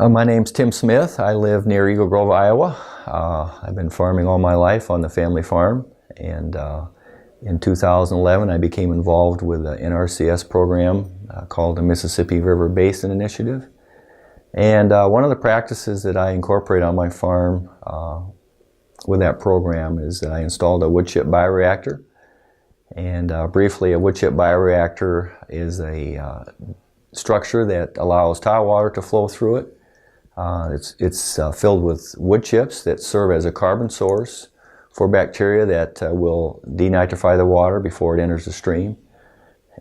My name's Tim Smith. I live near Eagle Grove, Iowa. I've been farming all my life on the family farm, and in 2011 I became involved with an NRCS program called the Mississippi River Basin Initiative. And one of the practices that I incorporate on my farm with that program is that I installed a woodchip bioreactor. And briefly, a woodchip bioreactor is a structure that allows tile water to flow through it. It's filled with wood chips that serve as a carbon source for bacteria that will denitrify the water before it enters the stream.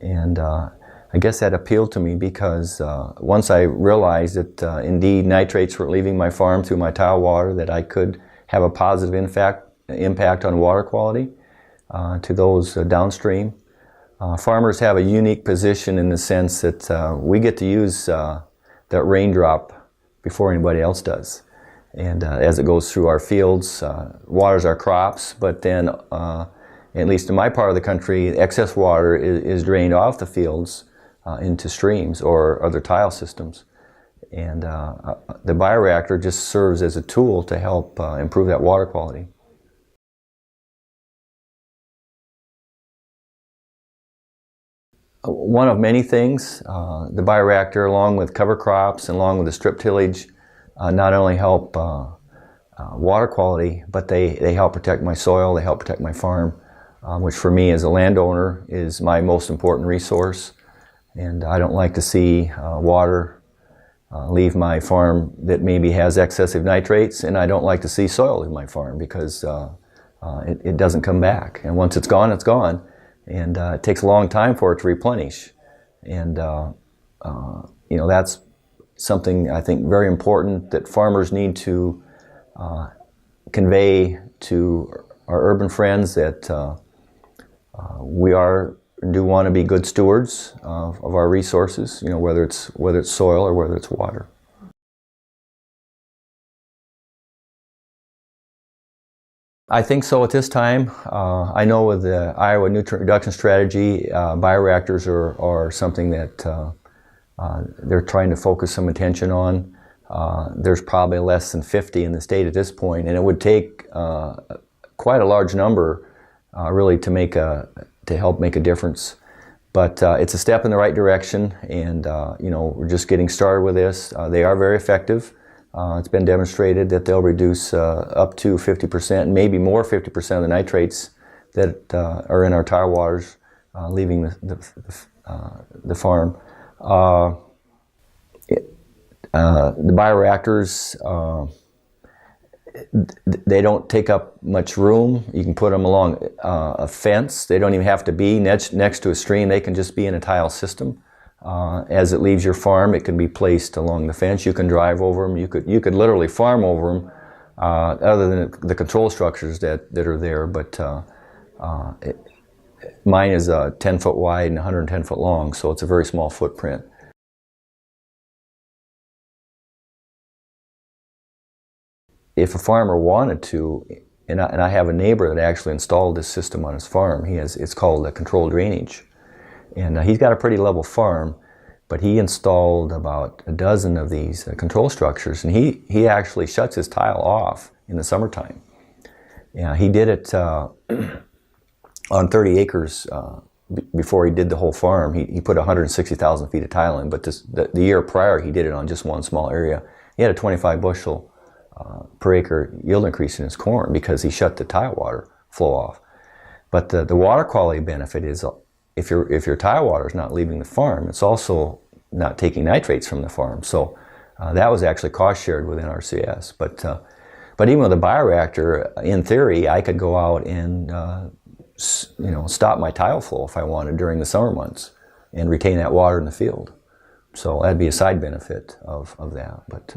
And I guess that appealed to me because once I realized that indeed nitrates were leaving my farm through my tile water, that I could have a positive impact on water quality to those downstream. Farmers have a unique position in the sense that we get to use that raindrop before anybody else does. And as it goes through our fields, waters our crops, but then, at least in my part of the country, excess water is drained off the fields into streams or other tile systems. And the bioreactor just serves as a tool to help improve that water quality. One of many things, the bioreactor, along with cover crops and along with the strip tillage, not only help water quality, but they help protect my soil, they help protect my farm, which for me as a landowner is my most important resource. And I don't like to see water leave my farm that maybe has excessive nitrates, and I don't like to see soil leave my farm because it doesn't come back. And once it's gone, it's gone. And it takes a long time for it to replenish. And you know, that's something I think very important that farmers need to convey to our urban friends, that we do want to be good stewards of our resources, you know, whether it's soil or whether it's water. I think so at this time. I know with the Iowa Nutrient Reduction Strategy, bioreactors are something that they're trying to focus some attention on. There's probably less than 50 in the state at this point, and it would take quite a large number really to help make a difference. But it's a step in the right direction, and you know, we're just getting started with this. They are very effective. It's been demonstrated that they'll reduce up to 50%, maybe more 50% of the nitrates that are in our tile waters leaving the farm. The bioreactors, they don't take up much room. You can put them along a fence. They don't even have to be next to a stream. They can just be in a tile system. As it leaves your farm, it can be placed along the fence. You can drive over them. You could literally farm over them, other than the control structures that are there. But mine is 10 foot wide and 110 foot long, so it's a very small footprint. If a farmer wanted to, and I have a neighbor that actually installed this system on his farm. It's called a controlled drainage. And he's got a pretty level farm, but he installed about a dozen of these control structures, and he actually shuts his tile off in the summertime. Yeah, he did it on 30 acres before he did the whole farm. He put 160,000 feet of tile in, but the year prior he did it on just one small area. He had a 25 bushel per acre yield increase in his corn because he shut the tile water flow off. But the water quality benefit is, if your tile water is not leaving the farm, it's also not taking nitrates from the farm. So that was actually cost shared with NRCS. But even with a bioreactor, in theory, I could go out and stop my tile flow if I wanted during the summer months and retain that water in the field. So that'd be a side benefit of that. But